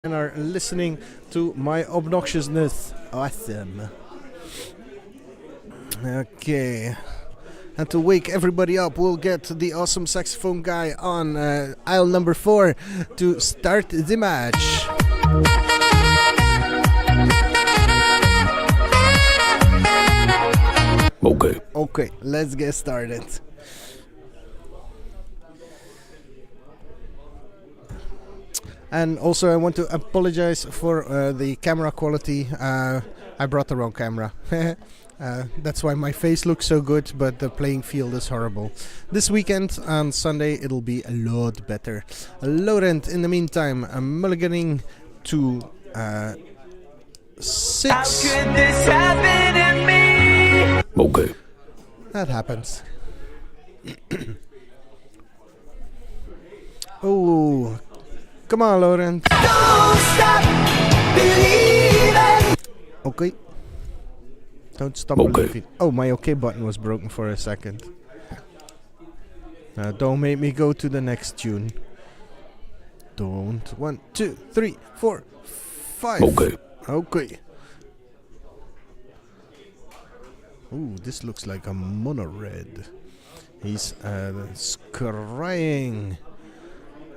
and are listening to my obnoxiousness. Awesome. Okay. And to wake everybody up, we'll get the awesome saxophone guy on aisle number 4 to start the match. Okay, let's get started. And also I want to apologize for the camera quality. I brought the wrong camera. That's why my face looks so good, but the playing field is horrible. This weekend on Sunday it'll be a lot better. Laurent, in the meantime, mulliganing to 6. How could this happen to me? Okay. That happens. Oh, come on, Laurent. Don't stop believing. Okay. Don't stop believing. Oh, my OK button was broken for a second. Don't make me go to the next tune. Don't. 1, 2, 3, 4, 5. Okay. Ooh, this looks like a MonoR. He's scrying.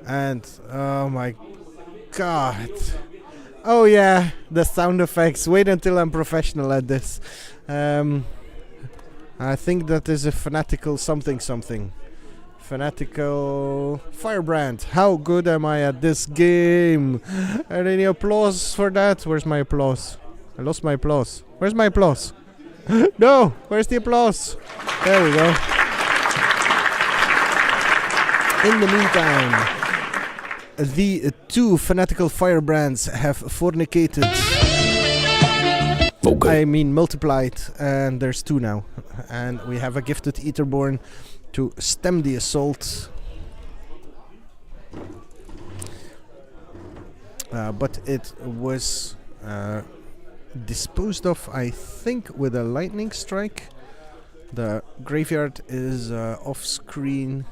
And oh my god. Oh yeah, the sound effects. Wait until I'm professional at this. I think that is a fanatical something. Fanatical Firebrand. How good am I at this game? Are there any applause for that? Where's my applause? I lost my applause. Where's my applause? No! Where's the applause? There we go. In the meantime, the two fanatical firebrands have fornicated. I mean multiplied, and there's 2 now. And we have a gifted Etherborn to stem the assault. But it was disposed of, I think, with a lightning strike. The graveyard is off screen,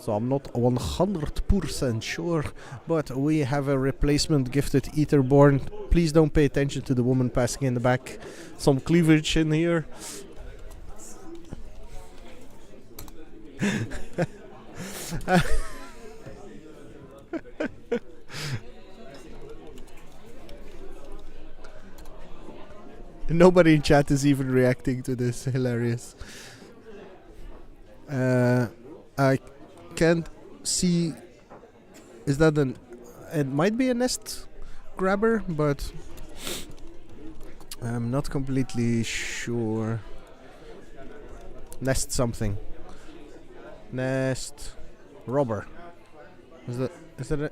so I'm not 100% sure, but we have a replacement gifted Etherborn. Please don't pay attention to the woman passing in the back. Some cleavage in here. Nobody in chat is even reacting to this. Hilarious. I can't see. Is that it might be a nest grabber, but I'm not completely sure. Nest something. Nest robber. Is it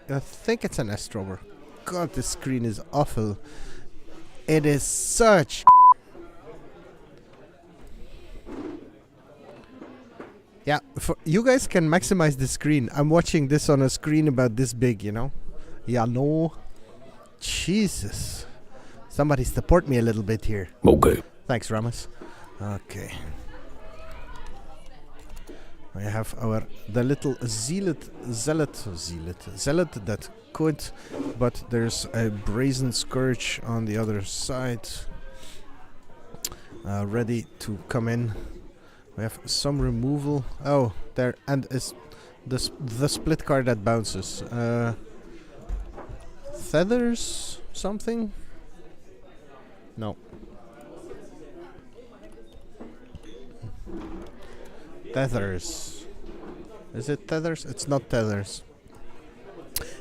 I think it's a nest robber. God, this screen is awful. It is such. Yeah, you guys can maximize the screen. I'm watching this on a screen about this big, you know? Yeah, no. Jesus. Somebody support me a little bit here. Okay. Thanks, Ramos. Okay. We have the little zealot that could, but there's a brazen scourge on the other side, ready to come in. We have some removal. Oh, there, and is the split card that bounces. Feathers something? No. Tethers. Is it tethers? It's not tethers.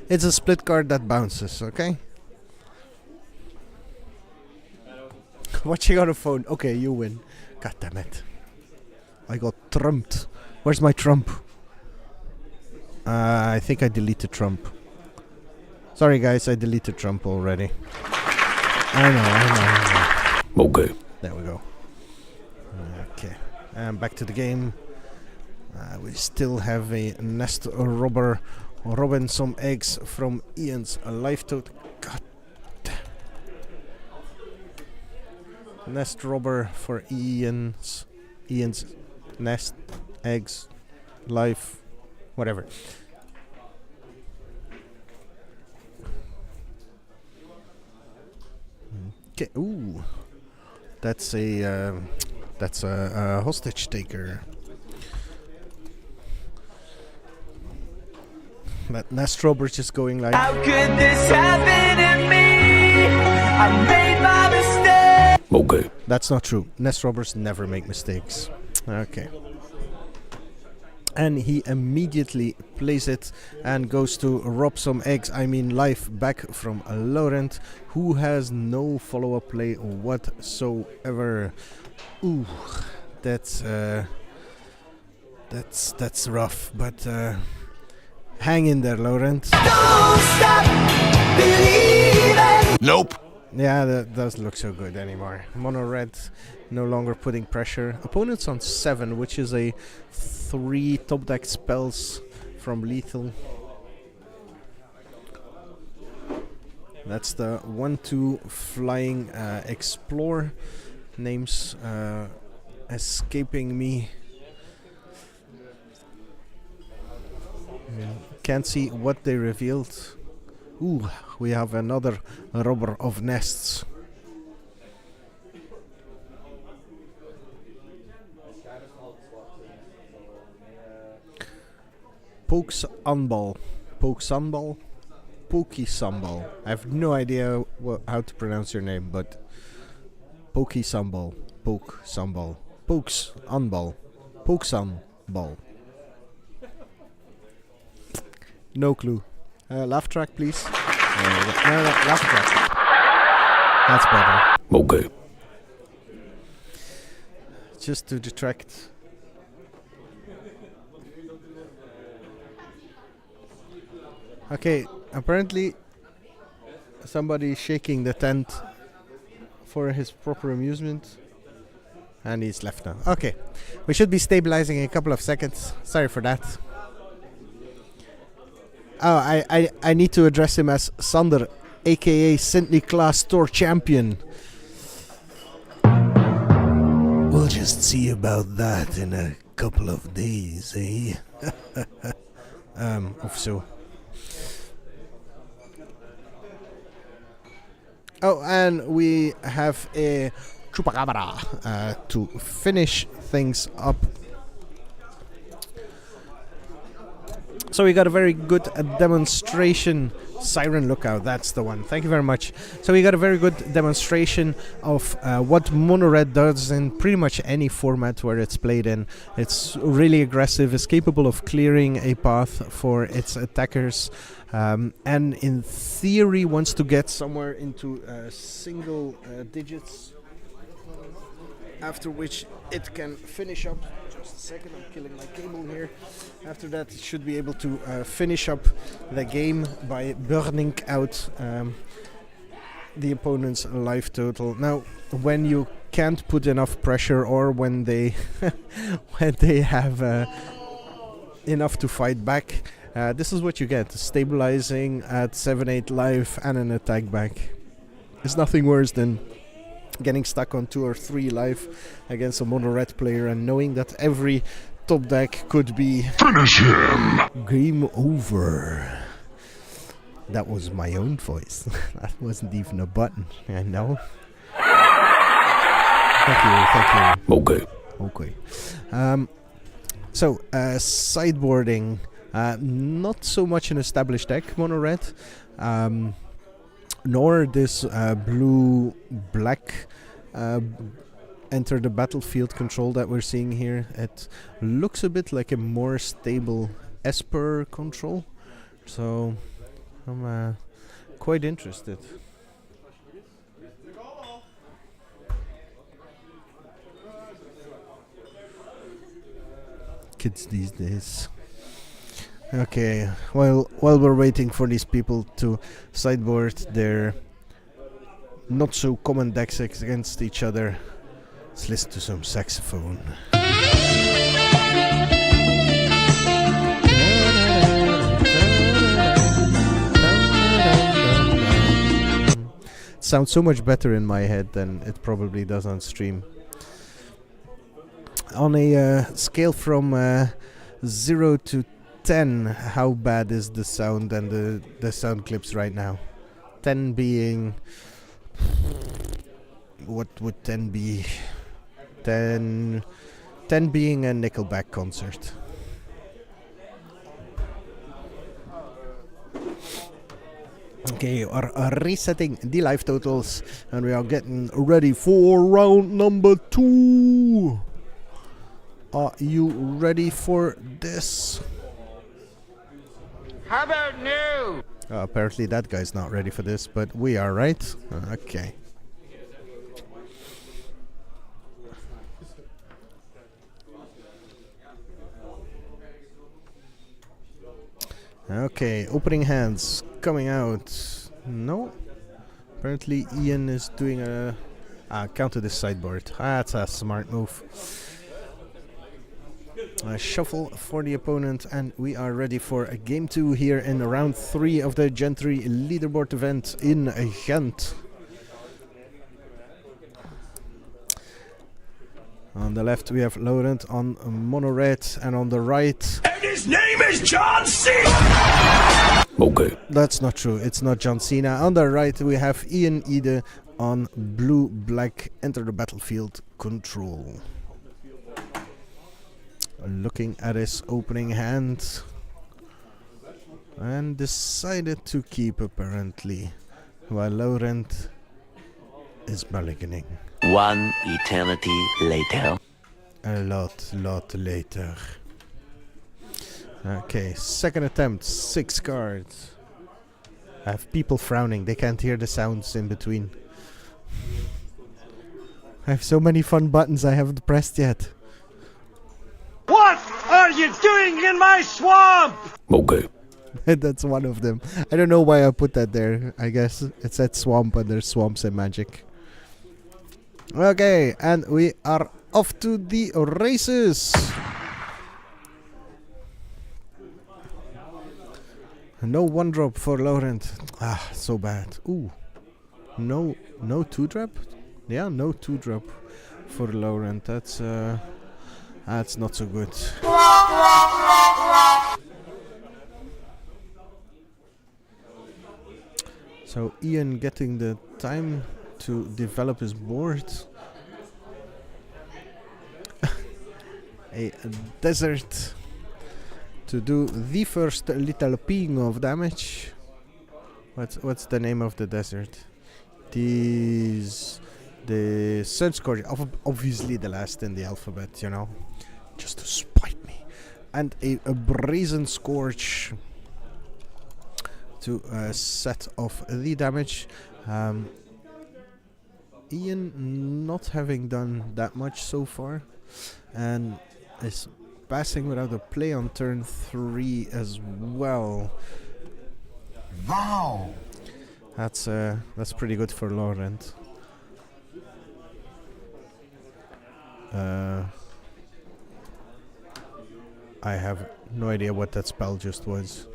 It's a split card that bounces, okay? Watching on a phone. Okay, you win. God damn it. I got trumped. Where's my trump? I think I deleted trump. Sorry guys, I deleted trump already. I know. Okay. There we go. Okay. And back to the game. We still have a nest robber robbing some eggs from Ian's life tote. God damn. Nest robber for Ian's nest, eggs, life, whatever. Okay. Ooh, that's a hostage taker. That Nastrober just going like. How could this happen to me? I made my mistake. Okay. That's not true. Nest robbers never make mistakes. Okay. And he immediately plays it and goes to rob some eggs. I mean life back from Laurent, who has no follow-up play whatsoever. Ooh, that's rough. But hang in there, Laurent. Don't stop believing. Nope. Yeah, that doesn't look so good anymore. Mono red no longer putting pressure. Opponent's on 7, which is a 3 top deck spells from lethal. That's the 1/2 flying explore. Names escaping me. Can't see what they revealed. Ooh, we have another robber of nests. Pokes Unball. Pokey Sambal. I have no idea how to pronounce your name, but Pokey Sambal. Poke Sambal. Pokes Unball. Pokes Unball. No clue. Laugh track, please. No, laugh track. That's better. Okay. Just to detract. Okay, apparently somebody is shaking the tent for his proper amusement. And he's left now. Okay, we should be stabilizing in a couple of seconds. Sorry for that. Oh, I need to address him as Sander, aka Sydney Class Tour Champion. We'll just see about that in a couple of days, eh? Of so. Oh, and we have a Chupacabra to finish things up. So we got a very good demonstration. Siren Lookout, that's the one. Thank you very much. So we got a very good demonstration of what Mono Red does in pretty much any format where it's played in. It's really aggressive, is capable of clearing a path for its attackers, and in theory wants to get somewhere into single digits, after which it can finish up. Just a second, I'm killing my cable here. After that, it should be able to finish up the game by burning out the opponent's life total. Now, when you can't put enough pressure, or when they when they have enough to fight back, this is what you get: stabilizing at 7-8 life and an attack back. It's nothing worse than getting stuck on 2 or 3 life against a mono red player and knowing that every top deck could be Finish him. game over. That was my own voice. That wasn't even a button, I know. Thank you. Okay. So, sideboarding. Not so much an established deck, mono red. Nor this blue-black enter the battlefield control that we're seeing here. It looks a bit like a more stable Esper control, so I'm quite interested. Kids these days. Okay, while we're waiting for these people to sideboard their not so common decks against each other, let's listen to some saxophone. It sounds so much better in my head than it probably does on stream. On a scale from 0 to 10, how bad is the sound and the sound clips right now? 10 being What would 10 be? 10 being a Nickelback concert. Okay, we are resetting the live totals and we are getting ready for round number 2. Are you ready for this? How about new? Apparently that guy's not ready for this, but we are, right? Okay. Okay, opening hands coming out. No. Apparently Ian is doing a counter this sideboard. That's a smart move. A shuffle for the opponent, and we are ready for a game 2 here in round 3 of the Gentry leaderboard event in Ghent. On the left we have Laurent on MonoR, and on the right... And his name is John Cena! Okay. That's not true, it's not John Cena. On the right we have Ian Ide on blue-black enter the battlefield control. Looking at his opening hand. And decided to keep apparently. While Laurent is mulliganing. One eternity later. A lot later. Okay, second attempt, 6 cards. I have people frowning, they can't hear the sounds in between. I have so many fun buttons I haven't pressed yet. What are you doing in my swamp? Okay. That's one of them. I don't know why I put that there. I guess it said swamp and there's swamps and magic. Okay, and we are off to the races. No 1-drop for Laurent. Ah, so bad. Ooh. No 2-drop? Yeah, no 2-drop for Laurent. That's not so good. So Ian getting the time to develop his board. A desert to do the first little ping of damage. What's the name of the desert? The Sun Scourge, obviously the last in the alphabet, you know, just to spite me. And a Brazen Scourge to set off the damage. Ian not having done that much so far, and is passing without a play on turn 3 as well. Wow! That's pretty good for Laurent. I have no idea what that spell just was.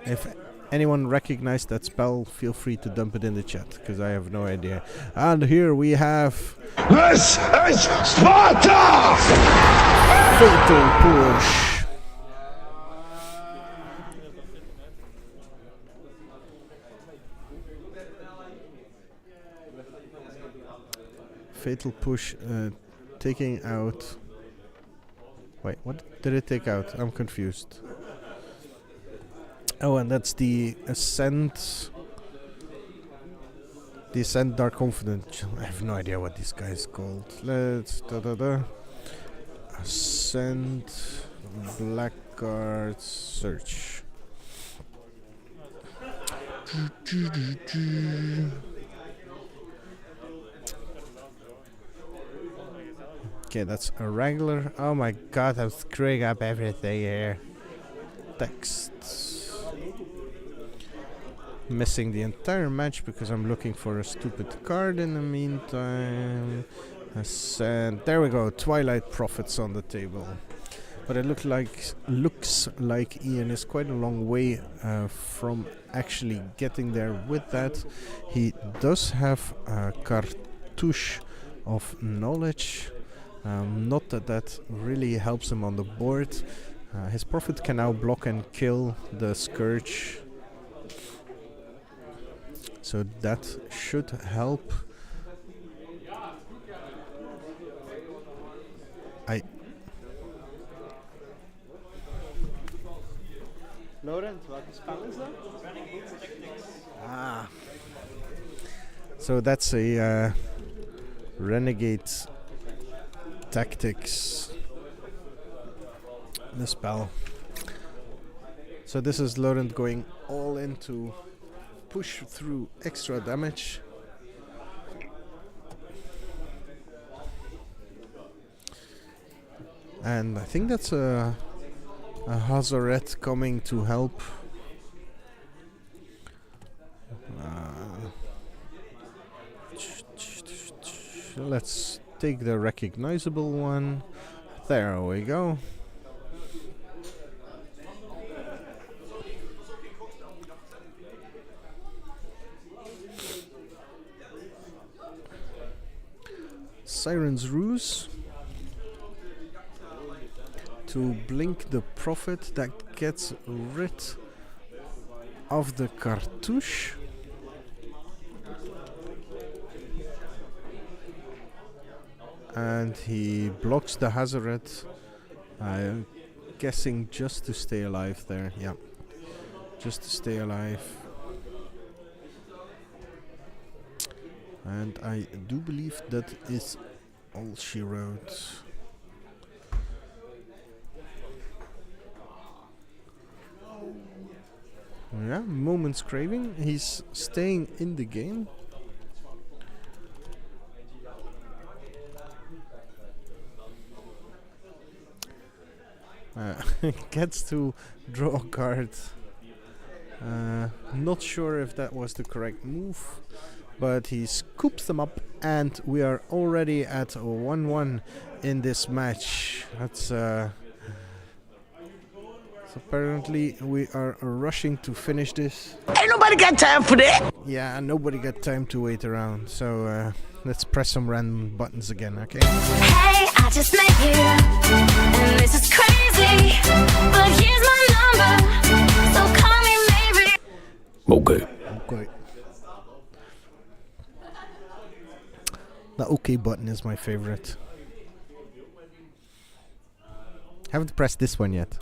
If anyone recognized that spell, feel free to dump it in the chat, because I have no idea. And here we have... This is Sparta! Fatal Push. Fatal Push taking out... Wait, what did it take out? I'm confused. Oh, and that's the Ascent. The Ascent Dark Confident. I have no idea what this guy is called. Let's Ascent Blackguard Search. Okay, that's a Wrangler. Oh my god, I'm screwing up everything here. Text. Missing the entire match because I'm looking for a stupid card in the meantime. Ascent. There we go. Twilight Prophets on the table. But it looks like Ian is quite a long way from actually getting there with that. He does have a cartouche of knowledge. Not that really helps him on the board. His Prophet can now block and kill the Scourge. So that should help. Laurent, welke spel is dat? Ah. So that's a Renegade Tactics. The spell. So this is Laurent going all in to push through extra damage. And I think that's a Hazoret coming to help. Let's take the recognizable one. There we go. Siren's Ruse to blink the Prophet. That gets rid of the cartouche. And he blocks the Hazoret. I'm guessing just to stay alive there. Yeah, just to stay alive. And I do believe that is all she wrote. Yeah, Moment's Craving. He's staying in the game. Gets to draw a card. Not sure if that was the correct move, but he scoops them up, and we are already at 1-1 in this match. That's so apparently we are rushing to finish this. Ain't nobody got time for that. Yeah, nobody got time to wait around. So let's press some random buttons again, okay? Hey, I just met you, and this is crazy, but here's my number, so call me maybe. Okay. Okay. The OK button is my favorite. Haven't pressed this one yet.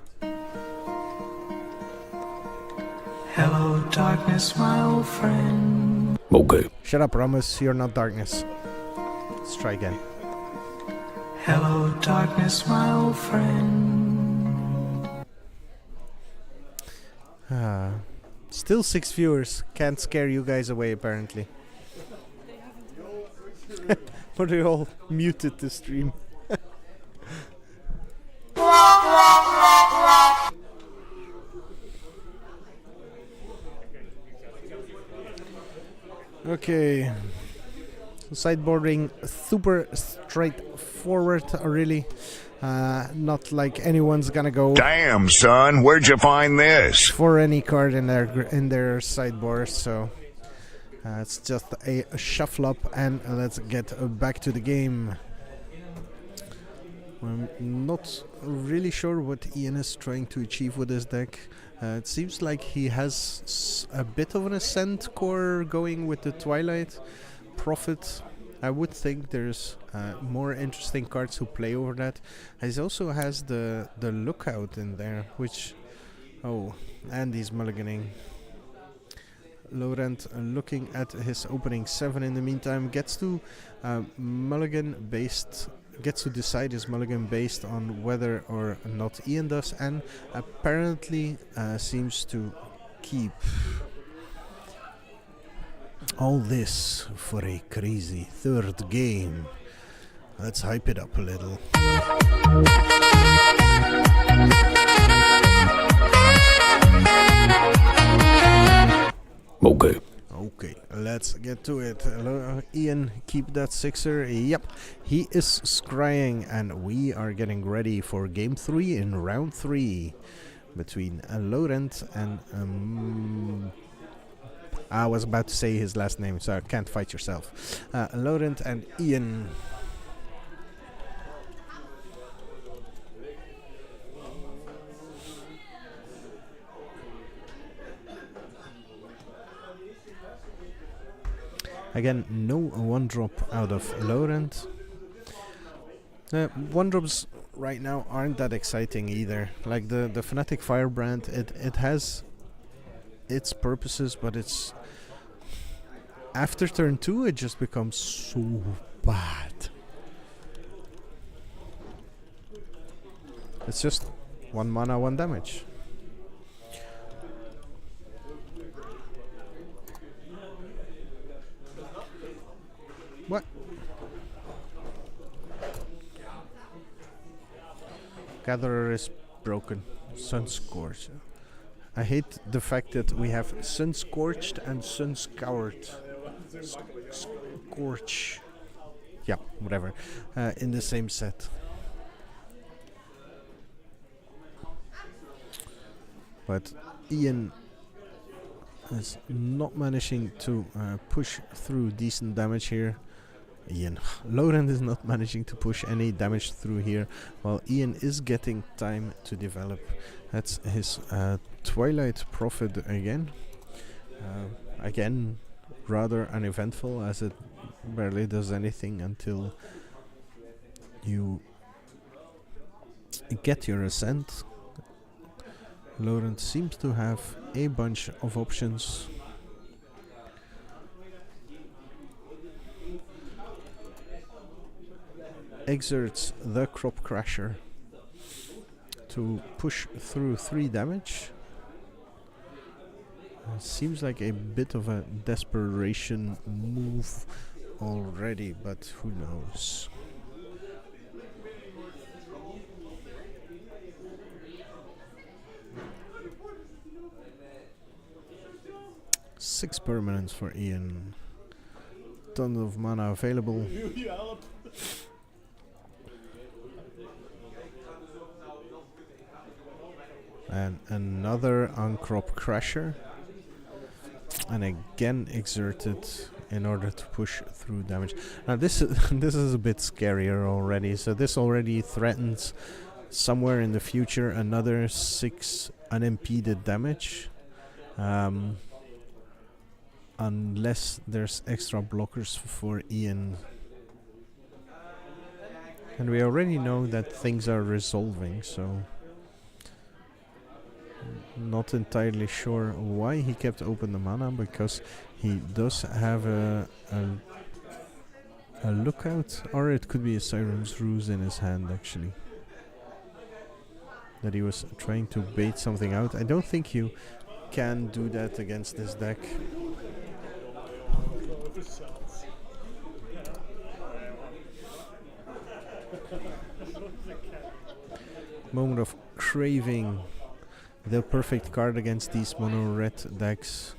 Hello, darkness, my old friend. Okay. Shut up, Ramos. You're not darkness. Let's try again. Hello, darkness, my old friend. Still 6 viewers. Can't scare you guys away, apparently. But they all muted the stream. Okay. Sideboarding super straightforward, really. Not like anyone's gonna go Damn, son, where'd you find this? for any card in their sideboard, so it's just a shuffle up, and let's get back to the game. I'm not really sure what Ian is trying to achieve with this deck. It seems like he has a bit of an Ascent core going with the Twilight Prophet. I would think there's more interesting cards who play over that. He also has the Lookout in there, which... Oh, and he's mulliganing. Laurent, looking at his opening 7 in the meantime, gets to gets to decide his mulligan based on whether or not Ian does, and apparently seems to keep. All this for a crazy third game. Let's hype it up a little. Okay. Okay, let's get to it. Ian, keep that 6er. Yep, he is scrying, and we are getting ready for game 3 in round 3 between Laurent and I was about to say his last name, so I can't fight yourself. Laurent and Ian. Again, no 1-drop out of Laurent. 1-drops right now aren't that exciting either. Like the Fnatic Firebrand, it has its purposes, but it's after turn 2 it just becomes so bad. It's just 1 mana, 1 damage. What? Gatherer is broken. Sun Scorched. I hate the fact that we have Sun Scorched and Sun Scoured. Scorch. Yeah, whatever. In the same set. But Ian is not managing to push through decent damage here. Laurent is not managing to push any damage through here, while Ian is getting time to develop. That's his Twilight Prophet again. Again, rather uneventful, as it barely does anything until you get your Ascent. Laurent seems to have a bunch of options. Exerts the Crop Crasher to push through 3 damage. Seems like a bit of a desperation move already, but who knows. Six permanents for Ian. Tons of mana available. And another Uncrop Crasher. And again exerted in order to push through damage. Now this is a bit scarier already. So this already threatens somewhere in the future another 6 unimpeded damage. Unless there's extra blockers for Ian. And we already know that things are resolving, so not entirely sure why he kept open the mana, because he does have a lookout, or it could be a Siren's Ruse in his hand actually. That he was trying to bait something out. I don't think you can do that against this deck. Moment of Craving. The perfect card against these mono red decks.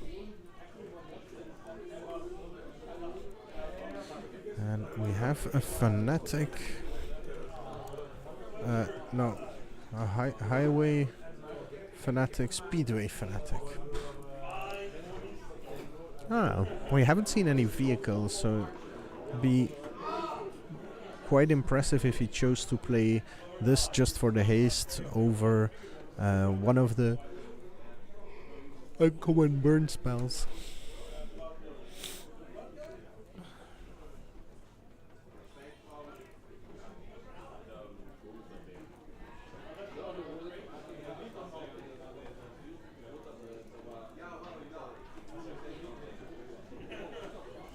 And we have a Fnatic. No. A Highway Fnatic, Speedway Fnatic. I don't know. We haven't seen any vehicles, so it'd be quite impressive if he chose to play this just for the haste over one of the uncommon burn spells.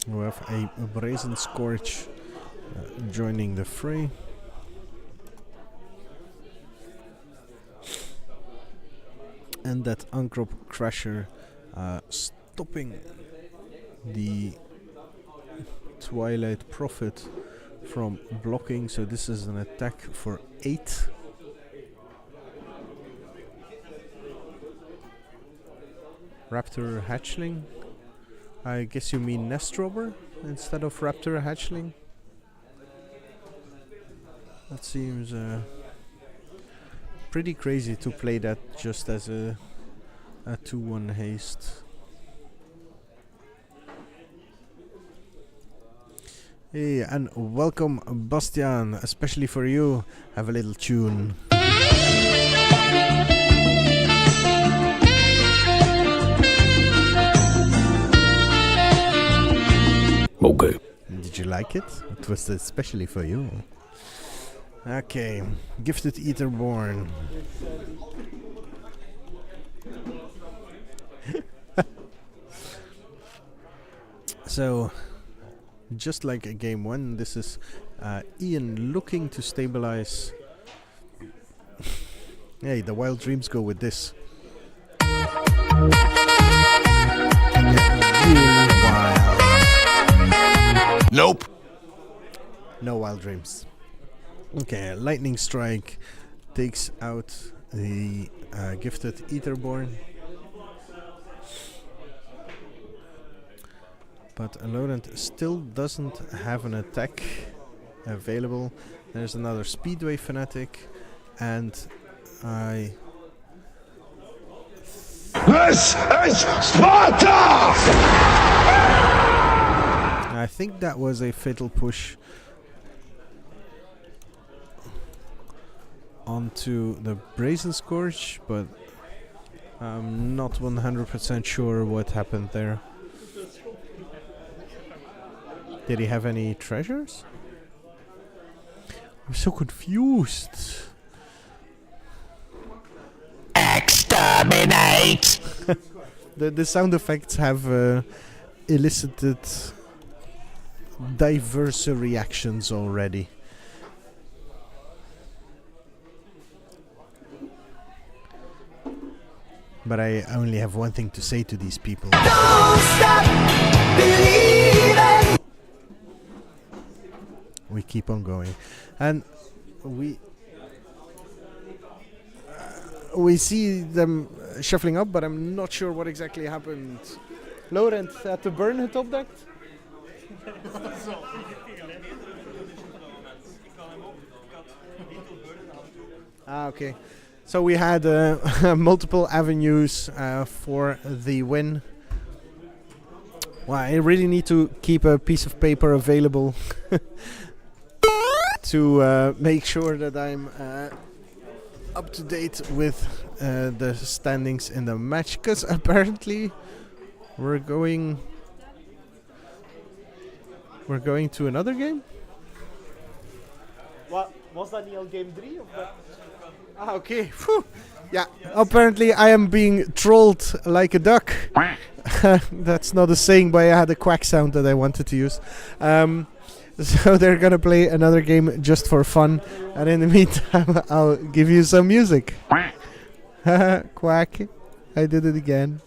We have a Brazen Scorch joining the fray. And that Uncrop Crasher stopping the Twilight Prophet from blocking. So this is an attack for 8. Raptor Hatchling. I guess you mean Nest Robber instead of Raptor Hatchling. That seems pretty crazy to play that just as a 2-1 haste. Hey, and welcome Bastian, especially for you. Have a little tune. Okay. Did you like it? It was especially for you. Okay, Gifted Eater Born. So, just like game 1, this is Ian looking to stabilize. Hey, the Wild Dreams go with this. Really wild. Nope. No Wild Dreams. Okay, Lightning Strike takes out the Gifted Eaterborn. But Laurent still doesn't have an attack available. There's another Speedway Fanatic, and This is Sparta! I think that was a fatal push onto the Brazen Scourge, but I'm not 100% sure what happened there. Did he have any treasures? I'm so confused. Exterminate! The sound effects have elicited diverse reactions already. But I only have one thing to say to these people. Don't stop believing. We keep on going, and we see them shuffling up, but I'm not sure what exactly happened. Laurent, at the burn het opdekt? Okay. So we had multiple avenues for the win. Well, I really need to keep a piece of paper available to make sure that I'm up to date with the standings in the match, because apparently we're going to another game. Wat, was dat niet al game 3? Of wat? Ah, okay. Phew. Yeah, apparently I am being trolled like a duck. That's not a saying, but I had a quack sound that I wanted to use. So they're gonna play another game just for fun, and in the meantime I'll give you some music. Quack. I did it again.